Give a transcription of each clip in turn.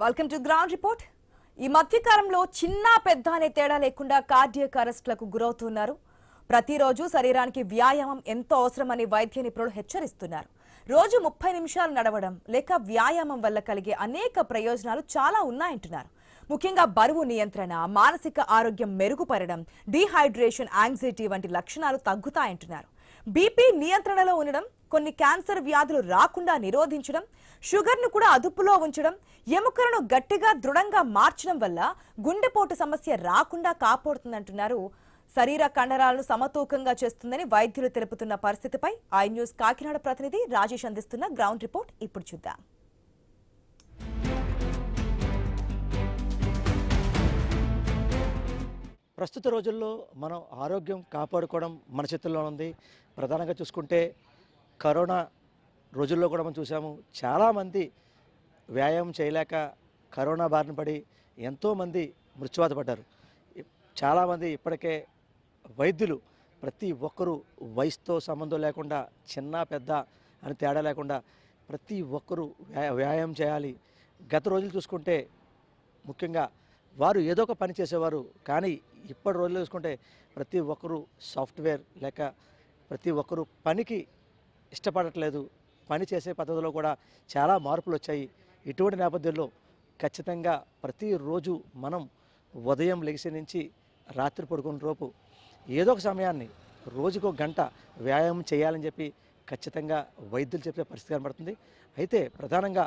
Welcome to ground report. ఈ మధ్యకాలంలో చిన్న పెద్ద అనే తేడా లేకుండా కార్డియాక్ అరెస్ట్లకు గురవుతున్నారు. ప్రతిరోజు శరీరానికి వ్యాయామం ఎంతో అవసరమని వైద్య నిపుణులు హెచ్చరిస్తున్నారు. రోజు 30 నిమిషాలు నడవడం లేక వ్యాయామం వల్ల కలిగే అనేక ప్రయోజనాలు చాలా ఉన్నాయంటున్నారు. ముఖ్యంగా బరువు నియంత్రణ, మానసిక ఆరోగ్యం మెరుగుపరడం, డీహైడ్రేషన్, యాంగ్జైటీ వంటి లక్షణాలు తగ్గుతాయంటున్నారు. బీపీ నియంత్రణలో ఉండడం, కొన్ని క్యాన్సర్ వ్యాధులు రాకుండా నిరోధించడం, షుగర్ను కూడా అదుపులో ఉంచడం, ఎముకలను గట్టిగా దృఢంగా మార్చడం వల్ల గుండెపోటు సమస్య రాకుండా కాపాడుతుందంటున్నారు. శరీర కండరాలను సమతూకంగా చేస్తుందని వైద్యులు తెలుపుతున్న పరిస్థితిపై ఐ న్యూస్ కాకినాడ ప్రతినిధి రాజేష్ అందిస్తున్న గ్రౌండ్ రిపోర్ట్ ఇప్పుడు చూద్దాం. ప్రస్తుత రోజుల్లో మనం ఆరోగ్యం కాపాడుకోవడం మన చేతుల్లో ఉంది. ప్రధానంగా చూసుకుంటే కరోనా రోజుల్లో కూడా మనం చూసాము, చాలామంది వ్యాయామం చేయలేక కరోనా బారిన పడి ఎంతోమంది మృత్యువాత పడ్డారు. చాలామంది ఇప్పటికే వైద్యులు ప్రతి ఒక్కరూ వయసుతో సంబంధం లేకుండా, చిన్న పెద్ద అని తేడా లేకుండా ప్రతి ఒక్కరూ వ్యాయామం చేయాలి. గత రోజులు చూసుకుంటే ముఖ్యంగా వారు ఏదో ఒక పని చేసేవారు, కానీ ఇప్పటి రోజుల్లో చూసుకుంటే ప్రతి ఒక్కరూ సాఫ్ట్వేర్ లేక ప్రతి ఒక్కరూ పనికి ఇష్టపడట్లేదు. పని చేసే పద్ధతిలో కూడా చాలా మార్పులు వచ్చాయి. ఇటువంటి నేపథ్యంలో ఖచ్చితంగా ప్రతిరోజు మనం ఉదయం లెగిసి నుంచి రాత్రి పడుకున్న లోపు ఏదో ఒక సమయాన్ని రోజుకో గంట వ్యాయామం చేయాలని చెప్పి ఖచ్చితంగా వైద్యులు చెప్పే పరిస్థితి కనబడుతుంది. అయితే ప్రధానంగా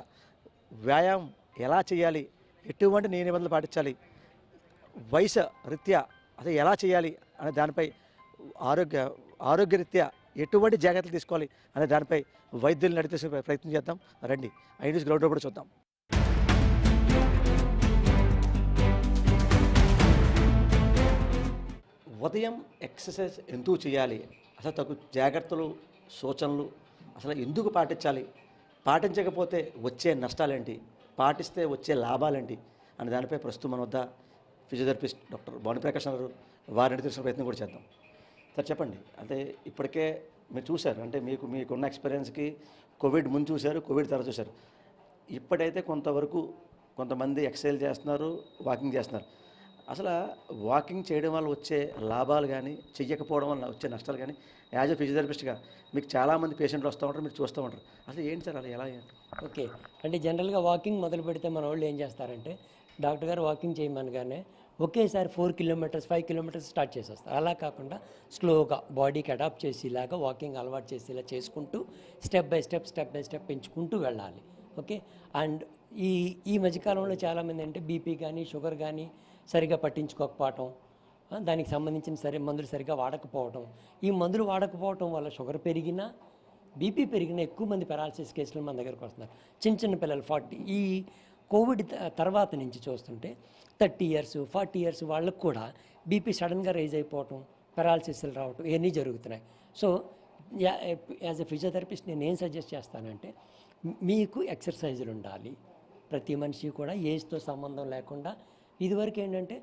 వ్యాయామం ఎలా చేయాలి, ఎటువంటి నిబంధనలు పాటించాలి, వయసు రీత్యా అది ఎలా చేయాలి అనే దానిపై ఆరోగ్యరీత్యా ఎటువంటి జాగ్రత్తలు తీసుకోవాలి అనే దానిపై వైద్యులను అడిగే ప్రయత్నం చేద్దాం. రండి, ఐ న్యూస్ గ్రౌండ్ రిపోర్ట్ చూద్దాం. ఉదయం ఎక్సర్సైజ్ ఎందుకు చేయాలి, అసలు తగు జాగ్రత్తలు, సూచనలు అసలు ఎందుకు పాటించాలి, పాటించకపోతే వచ్చే నష్టాలేంటి, పాటిస్తే వచ్చే లాభాలేంటి అనే దానిపై ప్రస్తుతం మన వద్ద ఫిజియోథెరపిస్ట్ డాక్టర్ భానుప్రకాష్ గారు, వారిని తెలిసిన ప్రయత్నం కూడా చేద్దాం. సార్ చెప్పండి, అంటే ఇప్పటికే మీరు చూశారు, అంటే మీకున్న ఎక్స్పీరియన్స్కి కోవిడ్ ముందు చూశారు, కోవిడ్ తర్వాత చూశారు. ఇప్పుడైతే కొంతమంది ఎక్సర్సైజ్ చేస్తున్నారు, వాకింగ్ చేస్తున్నారు. అసలు వాకింగ్ చేయడం వల్ల వచ్చే లాభాలు కానీ, చెయ్యకపోవడం వల్ల వచ్చే నష్టాలు కానీ యాజ్ ఎ ఫిజియోథెరపిస్ట్గా మీకు చాలామంది పేషెంట్లు వస్తూ ఉంటారు, మీరు చూస్తూ ఉంటారు. అసలు ఏంటి సార్ అలా ఎలా? ఓకే, అంటే జనరల్గా వాకింగ్ మొదలు పెడితే మన వాళ్ళు ఏం చేస్తారంటే డాక్టర్ గారు వాకింగ్ చేయమనగానే ఒకేసారి 4 కిలోమీటర్స్ 5 కిలోమీటర్స్ స్టార్ట్ చేసేస్తారు. అలా కాకుండా స్లోగా బాడీకి అడాప్ట్ చేసేలాగా వాకింగ్ అలవాటు చేసేలా చేసుకుంటూ స్టెప్ బై స్టెప్ పెంచుకుంటూ వెళ్ళాలి. ఓకే, అండ్ ఈ మధ్యకాలంలో చాలామంది అంటే బీపీ కానీ షుగర్ కానీ సరిగా పట్టించుకోకపోవటం, దానికి సంబంధించిన మందులు సరిగా వాడకపోవటం, ఈ మందులు వాడకపోవటం వల్ల షుగర్ పెరిగినా బీపీ పెరిగినా ఎక్కువ మంది పెరాలసిస్ కేసులు మన దగ్గరకు వస్తున్నారు. చిన్న పిల్లలు 40 ఈ కోవిడ్ తర్వాత నుంచి చూస్తుంటే 30 years 40 years వాళ్ళకు కూడా బీపీ సడన్గా రైజ్ అయిపోవటం, పెరాలసిస్లు రావటం ఇవన్నీ జరుగుతున్నాయి. సో యాజ్ ఎ ఫిజియోథెరపిస్ట్ నేను ఏం సజెస్ట్ చేస్తానంటే, మీకు ఎక్సర్సైజులు ఉండాలి. ప్రతి మనిషి కూడా ఏజ్తో సంబంధం లేకుండా, ఇదివరకు ఏంటంటే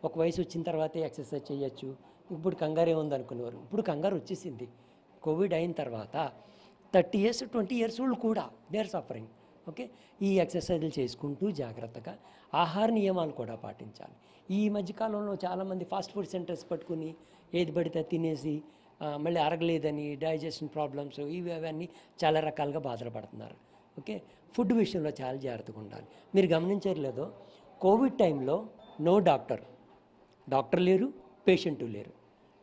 ఒక వయసు వచ్చిన తర్వాతే ఎక్సర్సైజ్ చేయొచ్చు, ఇప్పుడు కంగారే ఉందనుకునేవారు. ఇప్పుడు కంగారు వచ్చేసింది. కోవిడ్ అయిన తర్వాత 30 years 20 years వాళ్ళు కూడా దే ఆర్ సఫరింగ్. ఓకే, ఈ ఎక్సర్సైజులు చేసుకుంటూ జాగ్రత్తగా ఆహార నియమాలు కూడా పాటించాలి. ఈ మధ్యకాలంలో చాలామంది ఫాస్ట్ ఫుడ్ సెంటర్స్ పట్టుకుని ఏది పడితే తినేసి మళ్ళీ అరగలేదని డైజెషన్ ప్రాబ్లమ్స్ అవన్నీ చాలా రకాలుగా బాధలు పడుతున్నారు. ఓకే, ఫుడ్ విషయంలో చాలా జాగ్రత్తగా ఉండాలి. మీరు గమనించలేదో, కోవిడ్ టైంలో నో డాక్టర్ లేరు, పేషెంటు లేరు.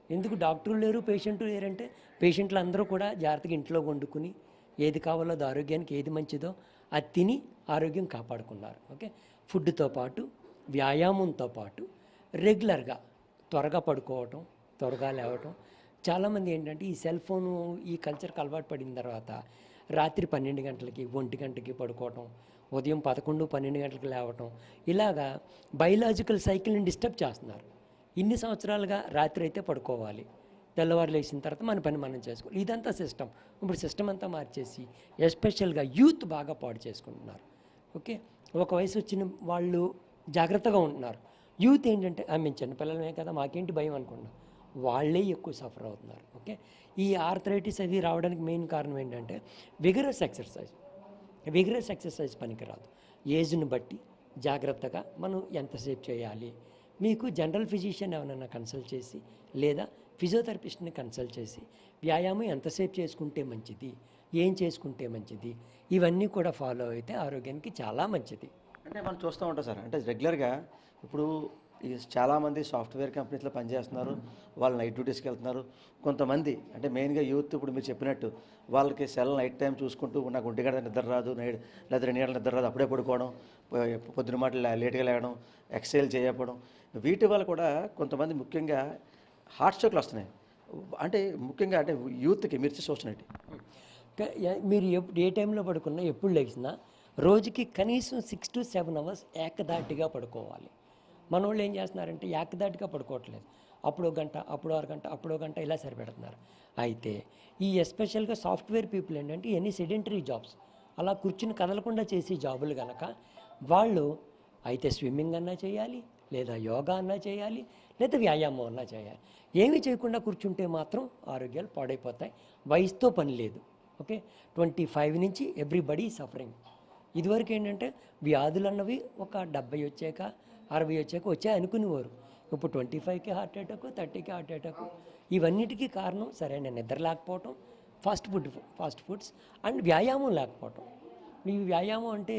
ఎందుకు డాక్టర్లు లేరు, పేషెంటు లేరంటే పేషెంట్లు అందరూ కూడా జాగ్రత్తగా ఇంట్లో వండుకుని ఏది కావాలో అది ఆరోగ్యానికి ఏది మంచిదో అది తిని ఆరోగ్యం కాపాడుకున్నారు. ఓకే, ఫుడ్తో పాటు వ్యాయామంతో పాటు రెగ్యులర్గా త్వరగా పడుకోవటం, త్వరగా లేవటం. చాలామంది ఏంటంటే ఈ సెల్ ఫోను ఈ కల్చర్కి అలవాటు పడిన తర్వాత రాత్రి 12 గంటలకి 1 గంటకి పడుకోవటం, ఉదయం 11 12 గంటలకు లేవటం, ఇలాగా బయలాజికల్ సైకిల్ని డిస్టర్బ్ చేస్తున్నారు. ఇన్ని సంవత్సరాలుగా రాత్రి అయితే పడుకోవాలి, తెల్లవారు లేచిన తర్వాత మన పని మనం చేసుకోవాలి. ఇదంతా సిస్టమ్. ఇప్పుడు సిస్టమ్ అంతా మార్చేసి ఎస్పెషల్గా యూత్ బాగా పాడు చేసుకుంటున్నారు. ఓకే, ఒక వయసు వచ్చిన వాళ్ళు జాగ్రత్తగా ఉంటున్నారు. యూత్ ఏంటంటే మేము చిన్నపిల్లలమే కదా మాకేంటి భయం అనుకున్నాం, వాళ్ళే ఎక్కువ సఫర్ అవుతున్నారు. ఓకే, ఈ ఆర్థరైటిస్ అవి రావడానికి మెయిన్ కారణం ఏంటంటే విగరస్ ఎక్సర్సైజ్ పనికిరాదు. ఏజ్ని బట్టి జాగ్రత్తగా మనం ఎంతసేపు చేయాలి, మీకు జనరల్ ఫిజిషియన్ ఎవరైనా కన్సల్ట్ చేసి లేదా ఫిజియోథెరపిస్ట్ని కన్సల్ట్ చేసి వ్యాయామం ఎంతసేపు చేసుకుంటే మంచిది, ఏం చేసుకుంటే మంచిది, ఇవన్నీ కూడా ఫాలో అయితే ఆరోగ్యానికి చాలా మంచిది. అంటే మనం చూస్తూ ఉంటాం సార్, అంటే రెగ్యులర్గా ఇప్పుడు ఈ చాలామంది సాఫ్ట్వేర్ కంపెనీస్లో పనిచేస్తున్నారు, వాళ్ళు నైట్ డ్యూటీస్కి వెళ్తున్నారు. కొంతమంది అంటే మెయిన్గా యూత్ ఇప్పుడు మీరు చెప్పినట్టు వాళ్ళకి నైట్ టైం చూసుకుంటూ నాకు 1 గంట నిద్ర రాదు, లేదా 2 గంటల నిద్ర రాదు, అప్పుడే పడుకోవడం, పొద్దున మాట లేట్గా లేవడం, ఎక్సర్సైజ్ చేయకపోవడం, వీటి వల్ల కూడా కొంతమంది ముఖ్యంగా హార్ట్ స్ట్రోక్లు వస్తున్నాయి. అంటే ముఖ్యంగా అంటే యూత్కి మీరు చూస్తున్నట్టు మీరు ఏ టైంలో పడుకున్నా ఎప్పుడు లేచినా రోజుకి కనీసం 6 to 7 అవర్స్ ఏకదాటిగా పడుకోవాలి. మన వాళ్ళు ఏం చేస్తున్నారంటే ఏకదాటిగా పడుకోవట్లేదు, అప్పుడు 1 గంట, అప్పుడు 1/2 గంట, అప్పుడు 1 గంట ఇలా సరిపెడుతున్నారు. అయితే ఈ ఎస్పెషల్గా సాఫ్ట్వేర్ పీపుల్ ఏంటంటే ఎనీ సెడెంటరీ జాబ్స్, అలా కూర్చుని కదలకుండా చేసే జాబులు కనుక వాళ్ళు అయితే స్విమ్మింగ్ అన్నా చేయాలి, లేదా యోగా అన్నా చేయాలి, లేదా వ్యాయామం అన్నా చేయాలి. ఏమీ చేయకుండా కూర్చుంటే మాత్రం ఆరోగ్యాలు పాడైపోతాయి. వయసుతో పని లేదు. ఓకే, 25 నుంచి ఎవ్రీబడీ సఫరింగ్. ఇదివరకు ఏంటంటే వ్యాధులు అన్నవి ఒక 70 వచ్చాక 60 వచ్చాక వచ్చాయి అనుకునేవారు. ఇప్పుడు 25కి హార్ట్ అటాక్, 30కి హార్ట్ అటాక్. ఇవన్నిటికీ కారణం సరైన నిద్ర లేకపోవటం, ఫాస్ట్ ఫుడ్స్ అండ్ వ్యాయామం లేకపోవటం. ఈ వ్యాయామం అంటే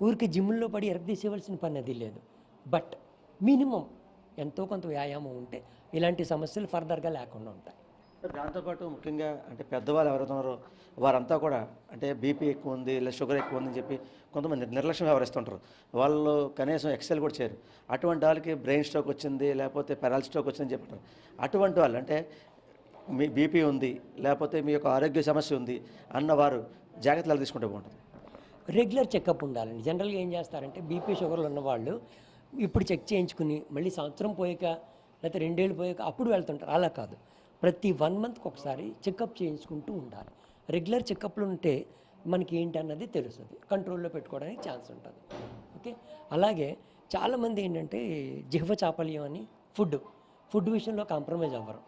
ఊరికి జిమ్లో పడి ఎరగదీసేవలసిన పని అది లేదు. బట్ మినిమం ఎంతో కొంత వ్యాయామం ఉంటే ఇలాంటి సమస్యలు ఫర్దర్గా లేకుండా ఉంటాయి. దాంతోపాటు ముఖ్యంగా అంటే పెద్దవాళ్ళు ఎవరైతున్నారో వారంతా కూడా అంటే బీపీ ఎక్కువ ఉంది లేదా షుగర్ ఎక్కువ ఉందని చెప్పి కొంతమంది నిర్లక్ష్యం వ్యవహరిస్తుంటారు. వాళ్ళు కనీసం ఎక్సర్సైజ్ కూడా చేయరు. అటువంటి వాళ్ళకి బ్రెయిన్ స్ట్రోక్ వచ్చింది, లేకపోతే పెరాలసిస్ స్ట్రోక్ వచ్చిందని చెప్తారు. అటువంటి వాళ్ళు అంటే మీ బీపీ ఉంది, లేకపోతే మీ యొక్క ఆరోగ్య సమస్య ఉంది అన్నవారు జాగ్రత్తలు తీసుకుంటే బాగుంటుంది. రెగ్యులర్ చెకప్ ఉండాలండి. జనరల్గా ఏం చేస్తారంటే బీపీ షుగర్లు ఉన్నవాళ్ళు ఇప్పుడు చెక్ చేయించుకుని మళ్ళీ సంవత్సరం పోయాక లేకపోతే 2 ఏళ్ళు పోయాక అప్పుడు వెళ్తుంటారు. అలా కాదు, ప్రతి 1 మంత్కి ఒకసారి చెకప్ చేయించుకుంటూ ఉండాలి. రెగ్యులర్ చెకప్లు ఉంటే మనకి ఏంటి అన్నది తెలుస్తుంది, కంట్రోల్లో పెట్టుకోవడానికి ఛాన్స్ ఉంటుంది. ఓకే, అలాగే చాలామంది ఏంటంటే జిహ్వ చాపల్యం అని ఫుడ్ విషయంలో కాంప్రమైజ్ అవ్వరు.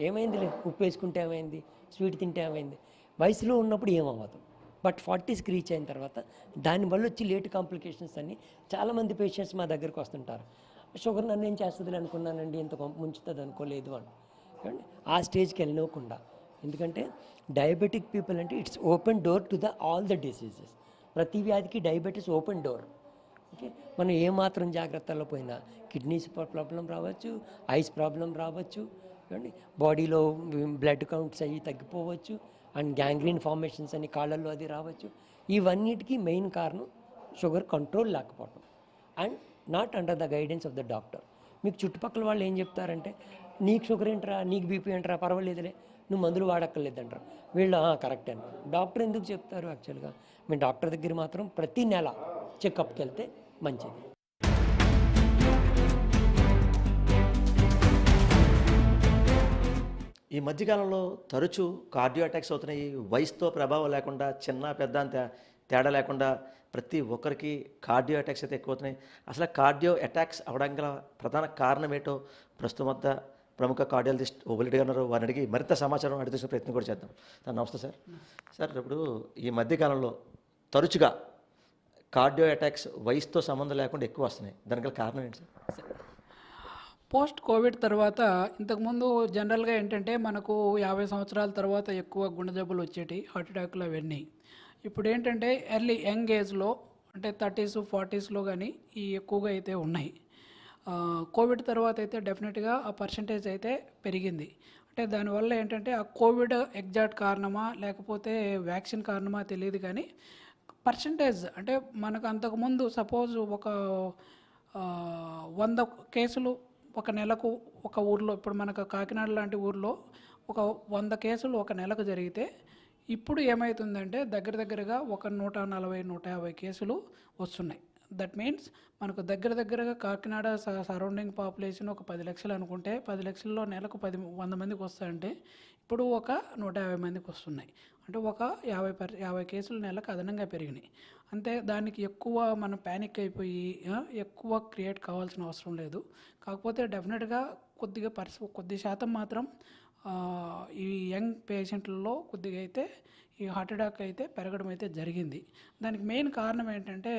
ఏమైందిలే, ఉప్పు వేసుకుంటే ఏమైంది, స్వీట్ తింటే ఏమైంది, వయసులో ఉన్నప్పుడు ఏమవ్వదు. బట్ 40కి రీచ్ అయిన తర్వాత దానివల్ల వచ్చి లేట్ కాంప్లికేషన్స్ అన్ని చాలామంది పేషెంట్స్ మా దగ్గరకు వస్తుంటారు. షుగర్ నన్ను ఏం చేస్తుంది అనుకున్నానండి, ఇంత ముంచుతుంది అనుకోలేదు అని. ఆ స్టేజ్కి వెళ్ళనివ్వకుండా, ఎందుకంటే డయాబెటిక్ పీపుల్ అంటే it's open door to all the diseases. ప్రతి వ్యాధికి డయాబెటీస్ ఓపెన్ డోర్. ఓకే, మనం ఏమాత్రం జాగ్రత్తలో పోయినా కిడ్నీస్ ప్రాబ్లం రావచ్చు, ఐస్ ప్రాబ్లం రావచ్చు, బాడీలో బ్లడ్ కౌంట్స్ అవి తగ్గిపోవచ్చు, అండ్ గ్యాంగ్రీన్ ఫార్మేషన్స్ అని కాళ్ళల్లో అది రావచ్చు. ఇవన్నిటికీ మెయిన్ కారణం షుగర్ కంట్రోల్ లేకపోవడం and not under the guidance of the doctor. మీకు చుట్టుపక్కల వాళ్ళు ఏం చెప్తారంటే నీకు షుగర్ ఏంట్రా, నీకు బీపీ ఏంట్రా, పర్వాలేదులే, నువ్వు మందులు వాడక్కర్లేదంటారు. వీళ్ళు కరెక్ట్ అని. డాక్టర్ ఎందుకు చెప్తారు? యాక్చువల్గా మీ డాక్టర్ దగ్గర మాత్రం ప్రతి నెల చెకప్కి వెళ్తే మంచిది. ఈ మధ్యకాలంలో తరచూ కార్డియో అటాక్స్ అవుతున్నాయి. వయసుతో ప్రభావం లేకుండా చిన్న పెద్ద అంత తేడా లేకుండా ప్రతి ఒక్కరికి కార్డియో అటాక్స్ అయితే ఎక్కువ అవుతున్నాయి. అసలు కార్డియో అటాక్స్ అవడానికి గల ప్రధాన కారణం ఏంటో ప్రస్తుతం వద్ద ప్రముఖ కార్డియాలజిస్ట్ ఓబులేటి గారు ఉన్నారు. వారిని అడిగి మరింత సమాచారం అడిగే ప్రయత్నం కూడా చేద్దాం. నమస్తే సార్. సార్, ఇప్పుడు ఈ మధ్యకాలంలో తరచుగా కార్డియో అటాక్స్ వయసుతో సంబంధం లేకుండా ఎక్కువ వస్తున్నాయి. దానికి గల కారణం ఏంటి సార్? పోస్ట్ కోవిడ్ తర్వాత ఇంతకుముందు జనరల్గా ఏంటంటే మనకు 50 సంవత్సరాల తర్వాత ఎక్కువ గుండె జబ్బులు వచ్చేటి, హార్ట్ అటాక్లు అవన్నీ. ఇప్పుడు ఏంటంటే ఎర్లీ యంగ్ ఏజ్లో అంటే 30s 40sలో కానీ ఈ ఎక్కువగా అయితే ఉన్నాయి. కోవిడ్ తర్వాత అయితే డెఫినెట్గా ఆ పర్సంటేజ్ అయితే పెరిగింది. అంటే దానివల్ల ఏంటంటే ఆ కోవిడ్ ఎగ్జాక్ట్ కారణమా లేకపోతే వ్యాక్సిన్ కారణమా తెలియదు, కానీ పర్సంటేజ్ అంటే మనకు అంతకుముందు సపోజ్ ఒక 100 కేసులు ఒక నెలకు ఒక ఊర్లో, ఇప్పుడు మనకు కాకినాడ లాంటి ఊర్లో ఒక 100 కేసులు ఒక నెలకు జరిగితే ఇప్పుడు ఏమవుతుందంటే దగ్గరగా ఒక 140-150 కేసులు వస్తున్నాయి. దట్ మీన్స్ మనకు దగ్గరగా కాకినాడ సరౌండింగ్ పాపులేషన్ ఒక 10 లక్షలు అనుకుంటే 10 లక్షల్లో నెలకు 100 మందికి వస్తాయంటే ఇప్పుడు ఒక 150 మందికి వస్తున్నాయి. అంటే ఒక 50 కేసులు నెలకు అదనంగా పెరిగినాయి. అంతే, దానికి ఎక్కువ మనం ప్యానిక్ అయిపోయి ఎక్కువ క్రియేట్ కావాల్సిన అవసరం లేదు. కాకపోతే డెఫినెట్గా కొద్ది శాతం మాత్రం ఈ యంగ్ పేషెంట్లలో కొద్దిగా అయితే ఈ హార్ట్ అటాక్ అయితే పెరగడం అయితే జరిగింది. దానికి మెయిన్ కారణం ఏంటంటే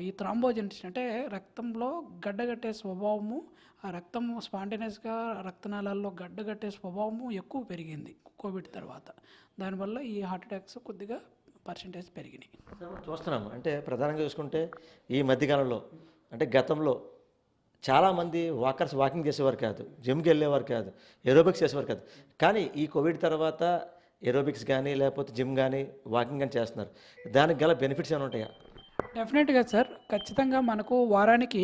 ఈ థ్రాంబోజెనిసిస్ అంటే రక్తంలో గడ్డగట్టే స్వభావము, ఆ రక్తం స్పాంటేనియస్గా రక్తనాళాల్లో గడ్డగట్టే స్వభావము ఎక్కువ పెరిగింది కోవిడ్ తర్వాత. దానివల్ల ఈ హార్ట్ అటాక్స్ కొద్దిగా పర్సెంటేజ్ పెరిగినాయి. చూస్తున్నాము. అంటే ప్రధానంగా చూసుకుంటే ఈ మధ్యకాలంలో అంటే గతంలో చాలామంది వాకింగ్ చేసేవారు కాదు, జిమ్కి వెళ్ళేవారు కాదు, ఏరోబిక్స్ చేసేవారు కాదు. కానీ ఈ కోవిడ్ తర్వాత ఏరోబిక్స్ కానీ లేకపోతే జిమ్ కానీ వాకింగ్ కానీ చేస్తున్నారు. దానికి గల బెనిఫిట్స్ ఏమైనా ఉంటాయా? డెఫినెట్గా సార్, ఖచ్చితంగా మనకు వారానికి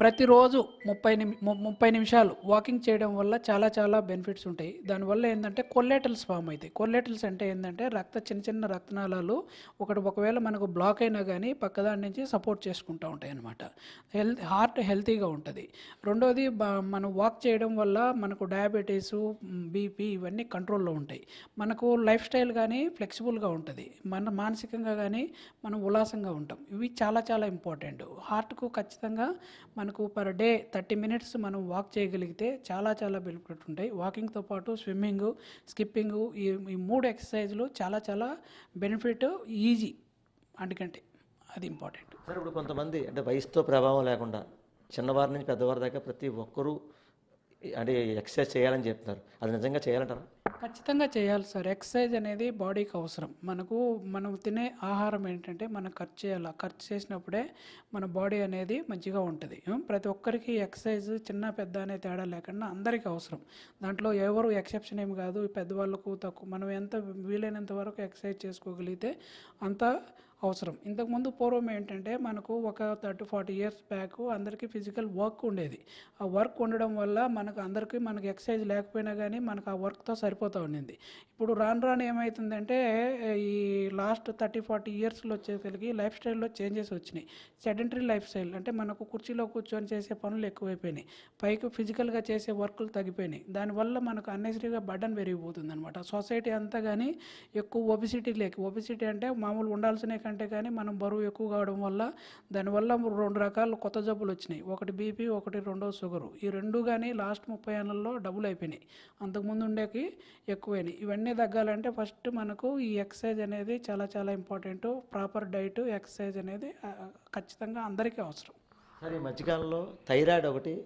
ప్రతిరోజు 30 నిమిషాలు వాకింగ్ చేయడం వల్ల చాలా బెనిఫిట్స్ ఉంటాయి. దానివల్ల ఏంటంటే కొల్లెటల్స్ ఫామ్ అవుతాయి. కొల్లెటల్స్ అంటే ఏంటంటే చిన్న రక్తనాళాలు ఒకవేళ మనకు బ్లాక్ అయినా కానీ పక్కదాని నుంచి సపోర్ట్ చేసుకుంటూ ఉంటాయి అన్నమాట. హార్ట్ హెల్తీగా ఉంటుంది. రెండోది మనం వాక్ చేయడం వల్ల మనకు డయాబెటీసు, బీపీ ఇవన్నీ కంట్రోల్లో ఉంటాయి. మనకు లైఫ్ స్టైల్ కానీ ఫ్లెక్సిబుల్గా ఉంటుంది. మానసికంగా కానీ మనం ఉల్లాసంగా ఉంటాం. ఇవి చాలా ఇంపార్టెంట్. హార్ట్కు ఖచ్చితంగా మనకు పర్ డే 30 మినిట్స్ మనం వాక్ చేయగలిగితే చాలా బెనిఫిట్ ఉంటాయి. వాకింగ్తో పాటు స్విమ్మింగు, స్కిప్పింగు, ఈ 3 ఎక్సర్సైజులు చాలా బెనిఫిట్, ఈజీ. అందుకంటే అది ఇంపార్టెంట్. సార్, ఇప్పుడు కొంతమంది అంటే వయసుతో ప్రభావం లేకుండా చిన్నవారి నుంచి పెద్దవారి దాకా ప్రతి ఒక్కరూ అంటే ఎక్సర్సైజ్ చేయాలని చెప్తున్నారు. అది నిజంగా చేయాలంటారా? ఖచ్చితంగా చేయాలి సార్. ఎక్సర్సైజ్ అనేది బాడీకి అవసరం. మనం తినే ఆహారం ఏంటంటే మనం ఖర్చు చేయాలి. ఖర్చు చేసినప్పుడే మన బాడీ అనేది మంచిగా ఉంటుంది. ప్రతి ఒక్కరికి ఎక్సర్సైజ్ చిన్న పెద్ద అనే తేడా లేకుండా అందరికీ అవసరం. దాంట్లో ఎవరు ఎక్సెప్షన్ ఏమి కాదు. పెద్దవాళ్ళకు తక్కువ, మనం ఎంత వీలైనంత వరకు ఎక్సర్సైజ్ చేసుకోగలిగితే అంత అవసరం. ఇంతకుముందు పూర్వం ఏంటంటే మనకు ఒక 30-40 ఇయర్స్ బ్యాక్ అందరికీ ఫిజికల్ వర్క్ ఉండేది. ఆ వర్క్ ఉండడం వల్ల మనకు ఎక్సర్సైజ్ లేకపోయినా కానీ మనకు ఆ వర్క్తో సరిపోతూ ఉండింది. ఇప్పుడు రాను ఏమవుతుందంటే ఈ లాస్ట్ 30-40 ఇయర్స్లో వచ్చేసరికి లైఫ్ స్టైల్లో చేంజెస్ వచ్చినాయి. సెడెంటరీ లైఫ్ స్టైల్ అంటే మనకు కుర్చీలో కూర్చొని చేసే పనులు ఎక్కువైపోయినాయి. పైకి ఫిజికల్గా చేసే వర్కులు తగ్గిపోయినాయి. దానివల్ల మనకు అన్నెసరీగా బర్డన్ పెరిగిపోతుంది అనమాట. సొసైటీ అంతా కానీ ఎక్కువ ఒబిసిటీ అంటే మామూలు ఉండాల్సిన కంటే కానీ మనం బరువు ఎక్కువ కావడం వల్ల దానివల్ల 2 రకాల కొత్త జబ్బులు వచ్చినాయి. ఒకటి బీపీ, ఒకటి రెండో షుగరు. ఈ 2 కానీ లాస్ట్ 30 ఏళ్లలో డబుల్ అయిపోయినాయి. అంతకుముందు ఉండేకి ఎక్కువైనాయి. ఇవన్నీ తగ్గాలంటే ఫస్ట్ మనకు ఈ ఎక్సర్సైజ్ అనేది చాలా ఇంపార్టెంట్. ప్రాపర్ డైట్, ఎక్సర్సైజ్ అనేది ఖచ్చితంగా అందరికీ అవసరం. సార్, ఈ మధ్యకాలంలో థైరాయిడ్ ఒకటి,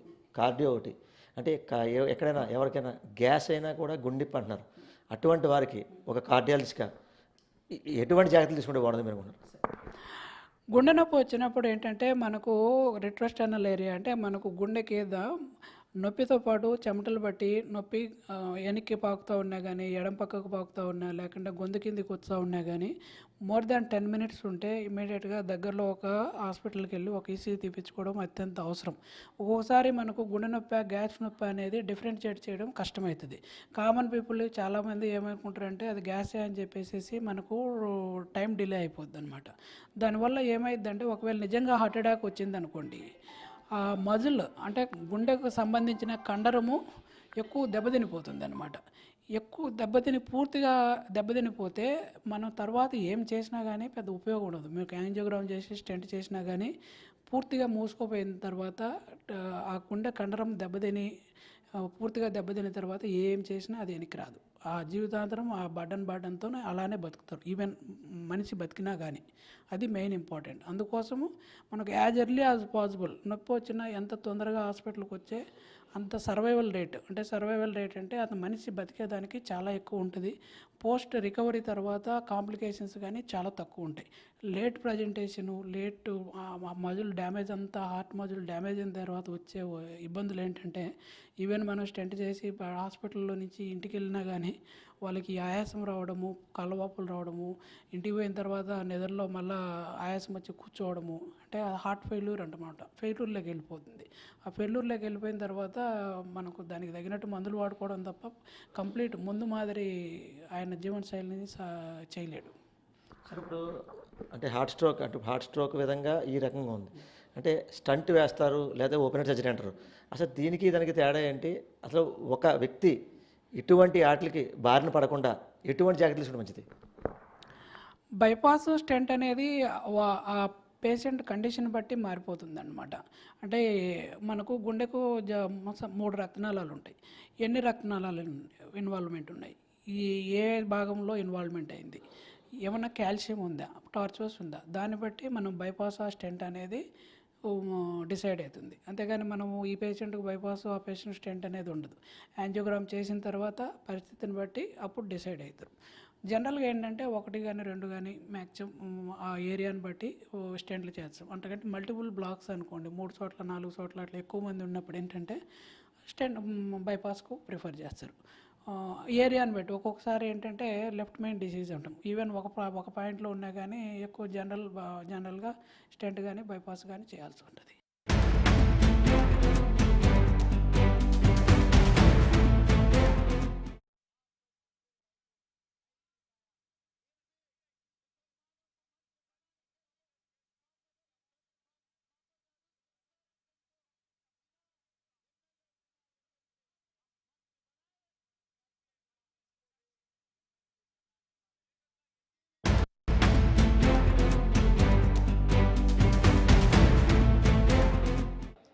కార్డియో ఒకటి, అంటే ఎక్కడైనా ఎవరికైనా గ్యాస్ అయినా కూడా గుండె అంటున్నారు. అటువంటి వారికి ఒక కార్డియాలజిస్ట్గా ఎటువంటి జాగ్రత్తలు తీసుకుంటే బాగుంటుంది మీరు అనుకుంటున్నారు? గుండె నొప్పి వచ్చినప్పుడు ఏంటంటే మనకు రెట్రోస్టర్నల్ ఏరియా అంటే మనకు గుండె కింద నొప్పితో పాటు చెమటలు బట్టి నొప్పి వెనక్కి పాకుతూ ఉన్నా కానీ, ఎడం పక్కకు పాకుతూ ఉన్నా, లేకుండా గొంతు కిందికి వస్తూ ఉన్నా కానీ మోర్ దాన్ 10 మినిట్స్ ఉంటే ఇమీడియట్గా దగ్గరలో ఒక హాస్పిటల్కి వెళ్ళి ఒక ఈసీజీ తీపించుకోవడం అత్యంత అవసరం. ఒక్కొక్కసారి మనకు గుండె నొప్పి, గ్యాస్ నొప్పి అనేది డిఫరెన్షియేట్ చేయడం కష్టమవుతుంది. కామన్ పీపుల్ చాలామంది ఏమనుకుంటారంటే అది గ్యాసే అని చెప్పేసి మనకు టైం డిలే అయిపోద్ది అనమాట. దానివల్ల ఏమైందంటే ఒకవేళ నిజంగా హార్ట్ అటాక్ వచ్చిందనుకోండి, ఆ మజిల్ అంటే గుండెకు సంబంధించిన కండరము ఎక్కువ దెబ్బతినిపోతుంది అనమాట. పూర్తిగా దెబ్బతినిపోతే మనం తర్వాత ఏం చేసినా కానీ పెద్ద ఉపయోగం ఉండదు. మీకు యాంజియోగ్రామ్ చేసి స్టెంట్ చేసినా కానీ పూర్తిగా మూసుకుపోయిన తర్వాత ఆ గుండె కండరం పూర్తిగా దెబ్బతిన తర్వాత ఏం చేసినా అది వెనక్కి రాదు. ఆ జీవితాంతరం ఆ బర్డన్తో అలానే బతుకుతారు, ఈవెన్ మనిషి బతికినా కానీ. అది మెయిన్ ఇంపార్టెంట్. అందుకోసము మనకు యాజ్ ఎర్లీ యాజ్ పాసిబుల్ నొప్పి వచ్చినా ఎంత తొందరగా హాస్పిటల్కి వచ్చే అంత సర్వైవల్ రేట్ అంటే అది మనిషి బతికేదానికి చాలా ఎక్కువ ఉంటుంది. పోస్ట్ రికవరీ తర్వాత కాంప్లికేషన్స్ కానీ చాలా తక్కువ ఉంటాయి. లేట్ ప్రజెంటేషను, మజిల్ డ్యామేజ్ అంతా హార్ట్ మజిల్ డ్యామేజ్ అయిన తర్వాత వచ్చే ఇబ్బందులు ఏంటంటే ఈవెన్ మనం స్టెంట్ చేసి హాస్పిటల్లో నుంచి ఇంటికి వెళ్ళినా కానీ వాళ్ళకి ఆయాసం రావడము, కళ్ళవాపులు రావడము, ఇంటికి పోయిన తర్వాత నిద్రలో మళ్ళీ ఆయాసం వచ్చి కూర్చోవడము, అంటే హార్ట్ ఫెయిల్యూర్ అంటమాట. ఫెయిల్యూర్లోకి వెళ్ళిపోతుంది. ఆ ఫెయిల్యూర్లోకి వెళ్ళిపోయిన తర్వాత మనకు దానికి తగినట్టు మందులు వాడుకోవడం తప్ప కంప్లీట్ ముందు మాదిరి ఆయన జీవనశైలిని చేయలేడు. సార్, ఇప్పుడు అంటే హార్ట్ స్ట్రోక్ విధంగా ఈ రకంగా ఉంది. అంటే స్టంట్ వేస్తారు లేదా ఓపెన్ సర్జరీ అంటారు. అసలు దానికి తేడా ఏంటి? అసలు ఒక వ్యక్తి ఇటువంటి వాటికి బారిన పడకుండా ఎటువంటి జాగ్రత్తలు తీసుకోవడం మంచిది? బైపాస్ స్టెంట్ అనేది ఆ పేషెంట్ కండిషన్ బట్టి మారిపోతుంది అనమాట. అంటే మనకు గుండెకు 3 రక్తనాళాలు ఉంటాయి. ఎన్ని రక్తనాళాలు ఇన్వాల్వ్మెంట్ ఉన్నాయి? ఈ ఏ భాగంలో ఇన్వాల్వ్మెంట్ అయింది, ఏమన్నా కాల్షియం ఉందా, టార్చోస్ ఉందా, దాన్ని బట్టి మనం బైపాస్ ఆ స్టెంట్ అనేది డిసైడ్ అవుతుంది. అంతేగాని మనము ఈ పేషెంట్కి బైపాస్ ఆ పేషెంట్ స్టెంట్ అనేది ఉండదు. యాంజియోగ్రామ్ చేసిన తర్వాత పరిస్థితిని బట్టి అప్పుడు డిసైడ్ అవుతారు. జనరల్గా ఏంటంటే 1 కానీ 2 కానీ మ్యాక్సిమం ఆ ఏరియాని బట్టి స్టెంట్లు చేస్తాం. అంతకంటే మల్టిపుల్ బ్లాక్స్ అనుకోండి 3 చోట్ల 4 చోట్ల అట్లా ఎక్కువ మంది ఉన్నప్పుడు ఏంటంటే స్టెంట్ బైపాస్కు ప్రిఫర్ చేస్తారు. ఏరియాని బట్టి ఒక్కొక్కసారి ఏంటంటే లెఫ్ట్ మెయిన్ డిసీజ్ అంటాం. ఈవెన్ ఒక పాయింట్లో ఉన్నా కానీ ఎక్కువ జనరల్గా స్టెంట్ కానీ బైపాస్ కానీ చేయాల్సి ఉంటుంది.